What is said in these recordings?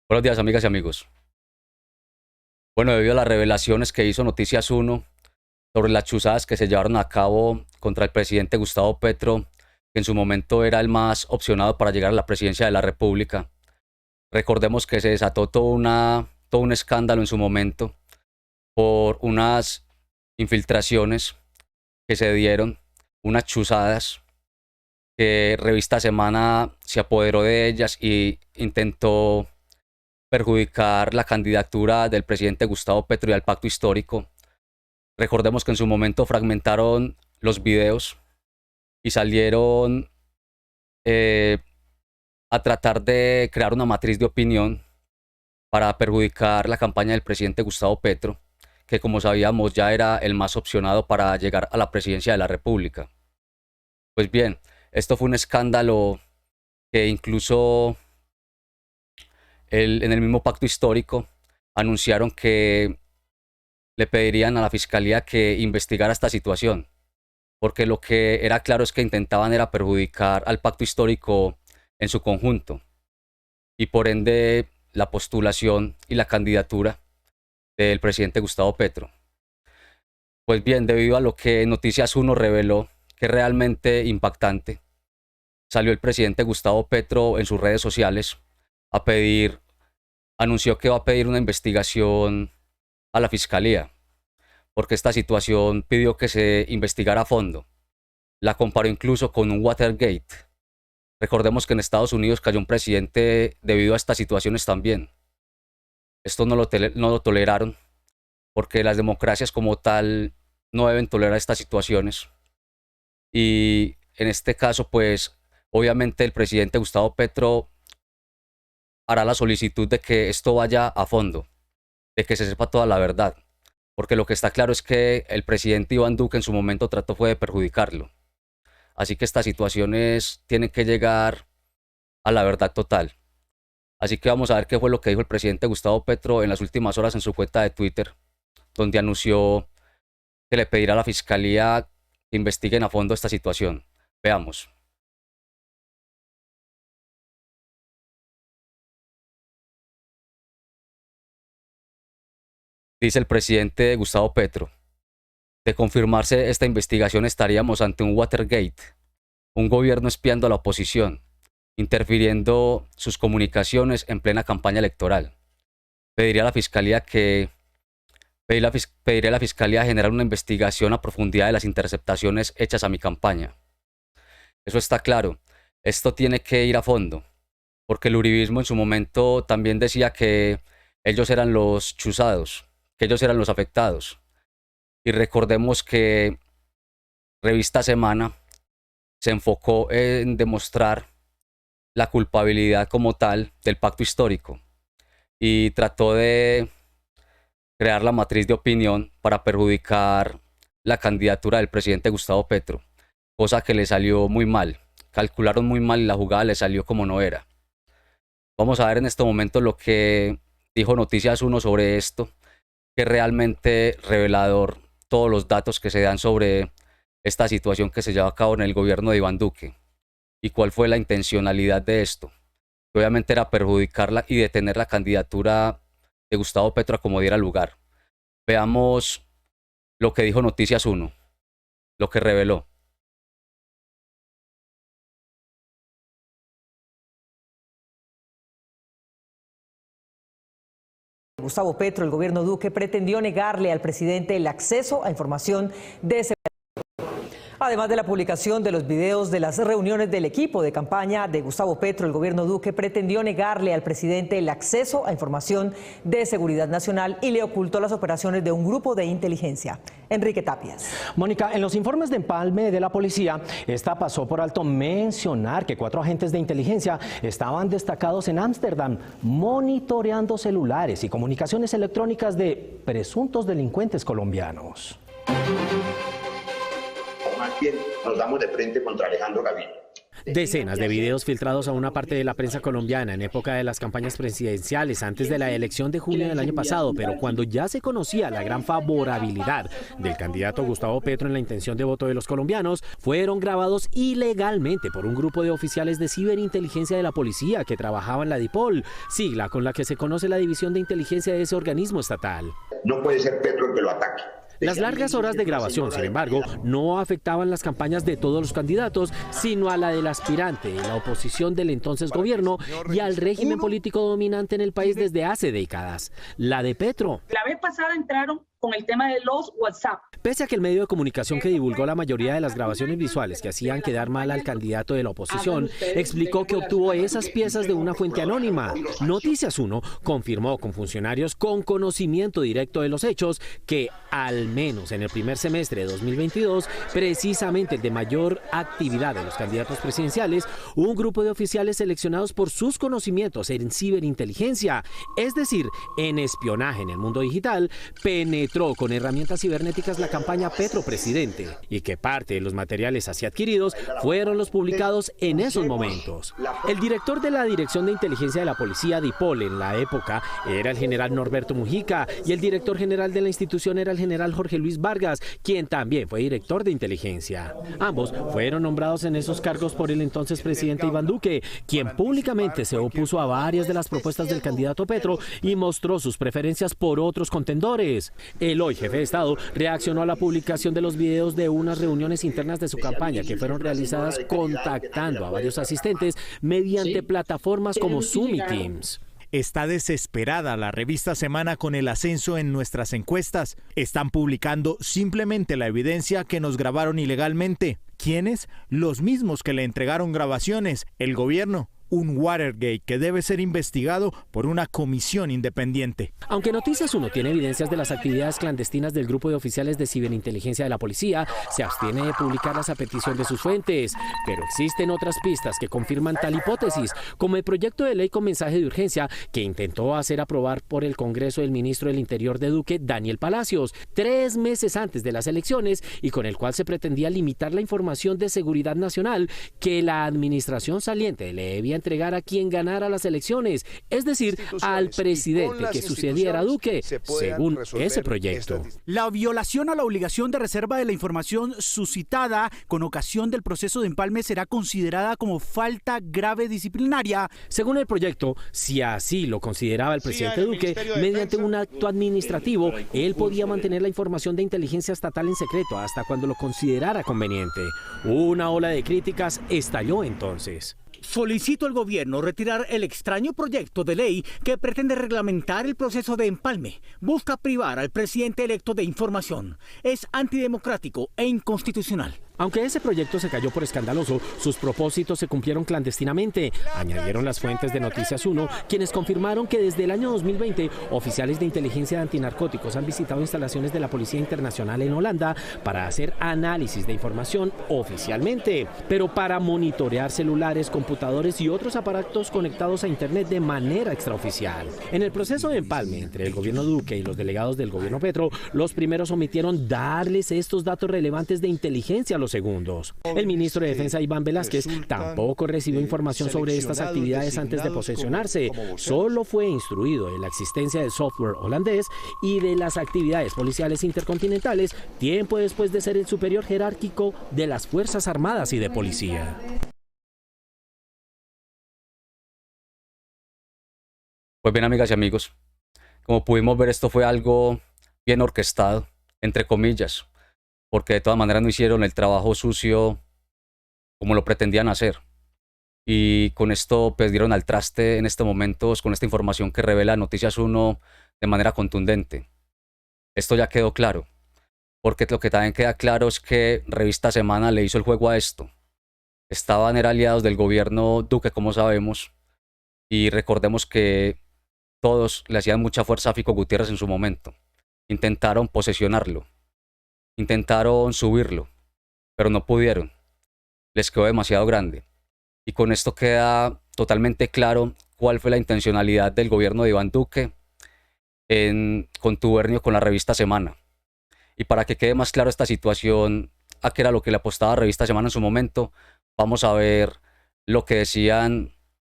Buenos días, amigas y amigos. Bueno, debido a las revelaciones que hizo Noticias 1 sobre las chuzadas que se llevaron a cabo contra el presidente Gustavo Petro, que en su momento era el más opcionado para llegar a la presidencia de la República, recordemos que se desató todo un escándalo en su momento por unas infiltraciones que se dieron, unas chuzadas que Revista Semana se apoderó de ellas y intentó perjudicar la candidatura del presidente Gustavo Petro y al pacto histórico. Recordemos que en su momento fragmentaron los videos y salieron eh, a tratar de crear una matriz de opinión para perjudicar la campaña del presidente Gustavo Petro, que como sabíamos ya era el más opcionado para llegar a la presidencia de la República. Pues bien, esto fue un escándalo que incluso en el mismo pacto histórico anunciaron que le pedirían a la fiscalía que investigara esta situación, porque lo que era claro es que intentaban era perjudicar al pacto histórico en su conjunto y por ende la postulación y la candidatura del presidente Gustavo Petro. Pues bien, debido a lo que Noticias 1 reveló, que es realmente impactante, salió el presidente Gustavo Petro en sus redes sociales a anunció que va a pedir una investigación a la fiscalía, porque esta situación pidió que se investigara a fondo. La comparó incluso con un Watergate. Recordemos que en Estados Unidos cayó un presidente debido a estas situaciones también. Esto no lo toleraron, porque las democracias como tal no deben tolerar estas situaciones. Y en este caso, pues, obviamente el presidente Gustavo Petro hará la solicitud de que esto vaya a fondo, de que se sepa toda la verdad, porque lo que está claro es que el presidente Iván Duque en su momento trató fue de perjudicarlo. Así que estas situaciones tienen que llegar a la verdad total. Así que vamos a ver qué fue lo que dijo el presidente Gustavo Petro en las últimas horas en su cuenta de Twitter, donde anunció que le pedirá a la fiscalía que investiguen a fondo esta situación. Veamos. Dice el presidente Gustavo Petro: de confirmarse esta investigación estaríamos ante un Watergate, un gobierno espiando a la oposición, interfiriendo sus comunicaciones en plena campaña electoral. Pediría a la fiscalía que Pediré a la fiscalía generar una investigación a profundidad de las interceptaciones hechas a mi campaña. Eso está claro. Esto tiene que ir a fondo, porque el uribismo en su momento también decía que ellos eran los chuzados, que ellos eran los afectados. Y recordemos que Revista Semana se enfocó en demostrar la culpabilidad como tal del pacto histórico y trató de crear la matriz de opinión para perjudicar la candidatura del presidente Gustavo Petro, cosa que le salió muy mal. Calcularon muy mal y la jugada le salió como no era. Vamos a ver en este momento lo que dijo Noticias 1 sobre esto, que es realmente revelador todos los datos que se dan sobre esta situación que se lleva a cabo en el gobierno de Iván Duque y cuál fue la intencionalidad de esto. Obviamente era perjudicarla y detener la candidatura de Gustavo Petro a como diera lugar. Veamos lo que dijo Noticias 1, lo que reveló. Gustavo Petro, el gobierno Duque pretendió negarle al presidente el acceso a información de ese. Además de la publicación de los videos de las reuniones del equipo de campaña de Gustavo Petro, el gobierno Duque pretendió negarle al presidente el acceso a información de seguridad nacional y le ocultó las operaciones de un grupo de inteligencia. Enrique Tapias. Mónica, en los informes de empalme de la policía, esta pasó por alto mencionar que 4 agentes de inteligencia estaban destacados en Ámsterdam monitoreando celulares y comunicaciones electrónicas de presuntos delincuentes colombianos. Más bien nos damos de frente contra Alejandro Gaviria. Decenas de videos filtrados a una parte de la prensa colombiana en época de las campañas presidenciales antes de la elección de junio del año pasado, pero cuando ya se conocía la gran favorabilidad del candidato Gustavo Petro en la intención de voto de los colombianos, fueron grabados ilegalmente por un grupo de oficiales de ciberinteligencia de la policía que trabajaba en la DIPOL, sigla con la que se conoce la división de inteligencia de ese organismo estatal. No puede ser Petro el que lo ataque. Las largas horas de grabación, sin embargo, no afectaban las campañas de todos los candidatos, sino a la del aspirante, la oposición del entonces gobierno y al régimen político dominante en el país desde hace décadas, la de Petro. La vez pasada entraron con el tema de los WhatsApp. Pese a que el medio de comunicación que divulgó la mayoría de las grabaciones visuales que hacían quedar mal al candidato de la oposición, explicó que obtuvo esas piezas de una fuente anónima. Noticias 1 confirmó con funcionarios con conocimiento directo de los hechos que, al menos en el primer semestre de 2022, precisamente el de mayor actividad de los candidatos presidenciales, un grupo de oficiales seleccionados por sus conocimientos en ciberinteligencia, es decir, en espionaje en el mundo digital, penetró con herramientas cibernéticas la campaña Petro Presidente y que parte de los materiales así adquiridos fueron los publicados en esos momentos. El director de la Dirección de Inteligencia de la Policía DIPOL en la época era el general Norberto Mujica y el director general de la institución era el general Jorge Luis Vargas, quien también fue director de inteligencia. Ambos fueron nombrados en esos cargos por el entonces presidente Iván Duque, quien públicamente se opuso a varias de las propuestas del candidato Petro y mostró sus preferencias por otros contendores. El hoy jefe de Estado reaccionó a la publicación de los videos de unas reuniones internas de su campaña que fueron realizadas contactando a varios asistentes mediante plataformas como Zoom y Teams. Está desesperada la revista Semana con el ascenso en nuestras encuestas. Están publicando simplemente la evidencia que nos grabaron ilegalmente. ¿Quiénes? Los mismos que le entregaron grabaciones, el gobierno. Un Watergate que debe ser investigado por una comisión independiente. Aunque Noticias 1 tiene evidencias de las actividades clandestinas del grupo de oficiales de ciberinteligencia de la policía, se abstiene de publicarlas a petición de sus fuentes. Pero existen otras pistas que confirman tal hipótesis, como el proyecto de ley con mensaje de urgencia que intentó hacer aprobar por el Congreso el ministro del Interior de Duque, Daniel Palacios, 3 meses antes de las elecciones y con el cual se pretendía limitar la información de seguridad nacional que la administración saliente le debía entregar a quien ganara las elecciones, es decir, al presidente que sucediera a Duque, según ese proyecto. La violación a la obligación de reserva de la información suscitada con ocasión del proceso de empalme será considerada como falta grave disciplinaria. Según el proyecto, si así lo consideraba el presidente Duque, mediante un acto administrativo, él podía mantener la información de inteligencia estatal en secreto hasta cuando lo considerara conveniente. Una ola de críticas estalló entonces. Solicito al gobierno retirar el extraño proyecto de ley que pretende reglamentar el proceso de empalme. Busca privar al presidente electo de información. Es antidemocrático e inconstitucional. Aunque ese proyecto se cayó por escandaloso, sus propósitos se cumplieron clandestinamente, añadieron las fuentes de Noticias 1, quienes confirmaron que desde el año 2020 oficiales de inteligencia de antinarcóticos han visitado instalaciones de la Policía Internacional en Holanda para hacer análisis de información oficialmente, pero para monitorear celulares, computadores y otros aparatos conectados a Internet de manera extraoficial. En el proceso de empalme entre el gobierno Duque y los delegados del gobierno Petro, los primeros omitieron darles estos datos relevantes de inteligencia a los segundos. El ministro de Defensa, Iván Velásquez, tampoco recibió información sobre estas actividades antes de posesionarse. Solo fue instruido de la existencia del software holandés y de las actividades policiales intercontinentales tiempo después de ser el superior jerárquico de las Fuerzas Armadas y de Policía. Pues bien, amigas y amigos, como pudimos ver, esto fue algo bien orquestado, entre comillas, porque de todas maneras no hicieron el trabajo sucio como lo pretendían hacer. Y con esto pues dieron al traste en este momento con esta información que revela Noticias 1 de manera contundente. Esto ya quedó claro, porque lo que también queda claro es que Revista Semana le hizo el juego a esto. Estaban aliados del gobierno Duque, como sabemos, y recordemos que todos le hacían mucha fuerza a Fico Gutiérrez en su momento. Intentaron posesionarlo. Intentaron subirlo, pero no pudieron. Les quedó demasiado grande. Y con esto queda totalmente claro cuál fue la intencionalidad del gobierno de Iván Duque en contubernio con la Revista Semana. Y para que quede más claro esta situación, a qué era lo que le apostaba a Revista Semana en su momento, vamos a ver lo que decían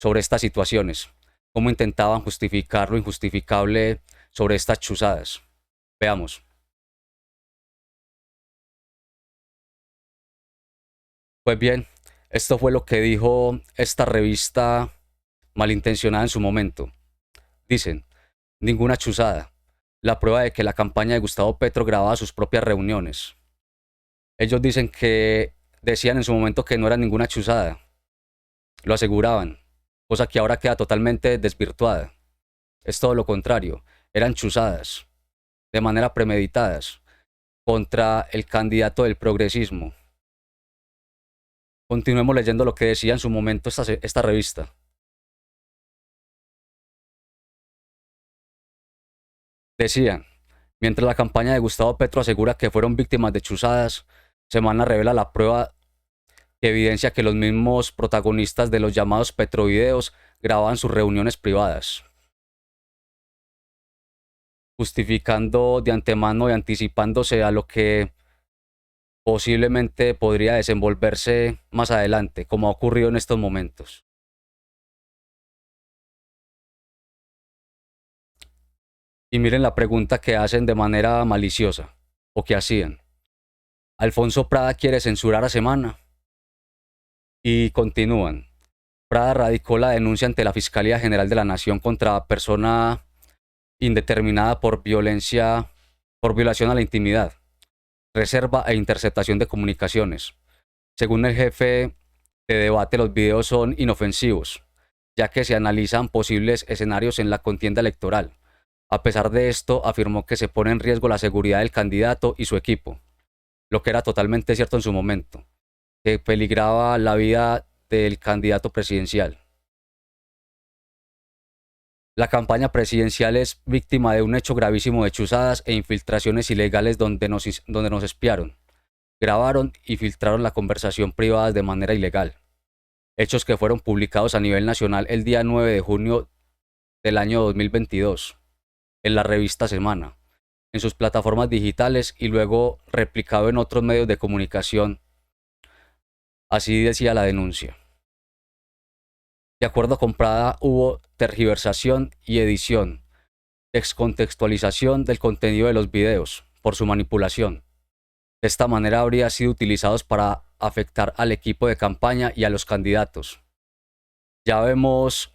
sobre estas situaciones, cómo intentaban justificar lo injustificable sobre estas chuzadas. Veamos. Pues bien, esto fue lo que dijo esta revista malintencionada en su momento. Dicen, ninguna chuzada. La prueba de que la campaña de Gustavo Petro grababa sus propias reuniones. Ellos dicen que decían en su momento que no era ninguna chuzada. Lo aseguraban, cosa que ahora queda totalmente desvirtuada. Es todo lo contrario, eran chuzadas, de manera premeditadas, contra el candidato del progresismo. Continuemos leyendo lo que decía en su momento esta revista. Decían, mientras la campaña de Gustavo Petro asegura que fueron víctimas de chuzadas, Semana revela la prueba que evidencia que los mismos protagonistas de los llamados Petrovideos grababan sus reuniones privadas, justificando de antemano y anticipándose a lo que posiblemente podría desenvolverse más adelante, como ha ocurrido en estos momentos. Y miren la pregunta que hacen de manera maliciosa, o que hacían. Alfonso Prada quiere censurar a Semana. Y continúan. Prada radicó la denuncia ante la Fiscalía General de la Nación contra persona indeterminada por violación a la intimidad, reserva e interceptación de comunicaciones. Según el jefe de debate, los videos son inofensivos, ya que se analizan posibles escenarios en la contienda electoral. A pesar de esto, afirmó que se pone en riesgo la seguridad del candidato y su equipo, lo que era totalmente cierto en su momento, que peligraba la vida del candidato presidencial. La campaña presidencial es víctima de un hecho gravísimo de chuzadas e infiltraciones ilegales donde nos espiaron, grabaron y filtraron la conversación privada de manera ilegal. Hechos que fueron publicados a nivel nacional el día 9 de junio del año 2022 en la revista Semana, en sus plataformas digitales y luego replicado en otros medios de comunicación. Así decía la denuncia. De acuerdo con Prada, hubo tergiversación y edición, descontextualización del contenido de los videos por su manipulación. De esta manera habría sido utilizados para afectar al equipo de campaña y a los candidatos. Ya vemos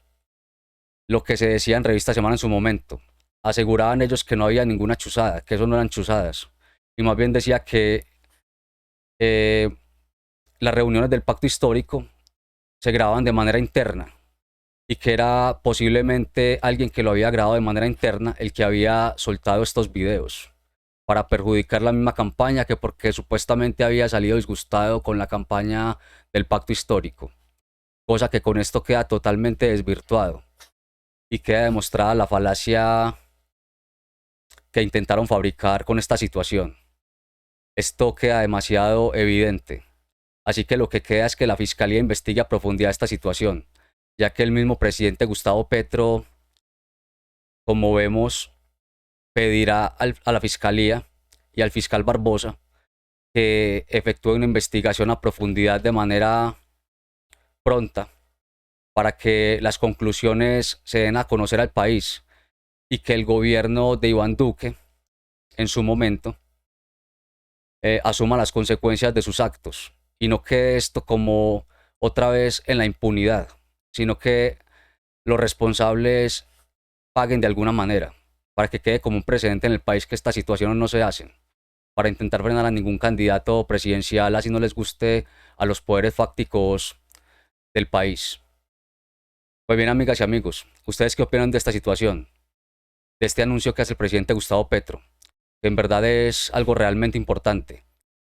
lo que se decía en Revista Semana en su momento. Aseguraban ellos que no había ninguna chuzada, que eso no eran chuzadas. Y más bien decía que las reuniones del pacto histórico se grababan de manera interna y que era posiblemente alguien que lo había grabado de manera interna el que había soltado estos videos para perjudicar la misma campaña, que porque supuestamente había salido disgustado con la campaña del pacto histórico, cosa que con esto queda totalmente desvirtuado y queda demostrada la falacia que intentaron fabricar con esta situación. Esto queda demasiado evidente. Así que lo que queda es que la Fiscalía investigue a profundidad esta situación, ya que el mismo presidente Gustavo Petro, como vemos, pedirá a la Fiscalía y al fiscal Barbosa que efectúe una investigación a profundidad de manera pronta para que las conclusiones se den a conocer al país y que el gobierno de Iván Duque, en su momento, asuma las consecuencias de sus actos y no quede esto como otra vez en la impunidad, sino que los responsables paguen de alguna manera, para que quede como un precedente en el país que estas situaciones no se hacen, para intentar frenar a ningún candidato presidencial así no les guste a los poderes fácticos del país. Pues bien, amigas y amigos, ¿ustedes qué opinan de esta situación? De este anuncio que hace el presidente Gustavo Petro, que en verdad es algo realmente importante,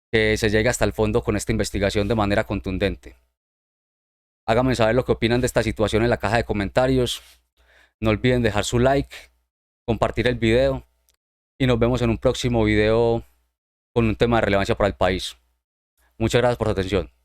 que se llegue hasta el fondo con esta investigación de manera contundente. Háganme saber lo que opinan de esta situación en la caja de comentarios. No olviden dejar su like, compartir el video y nos vemos en un próximo video con un tema de relevancia para el país. Muchas gracias por su atención.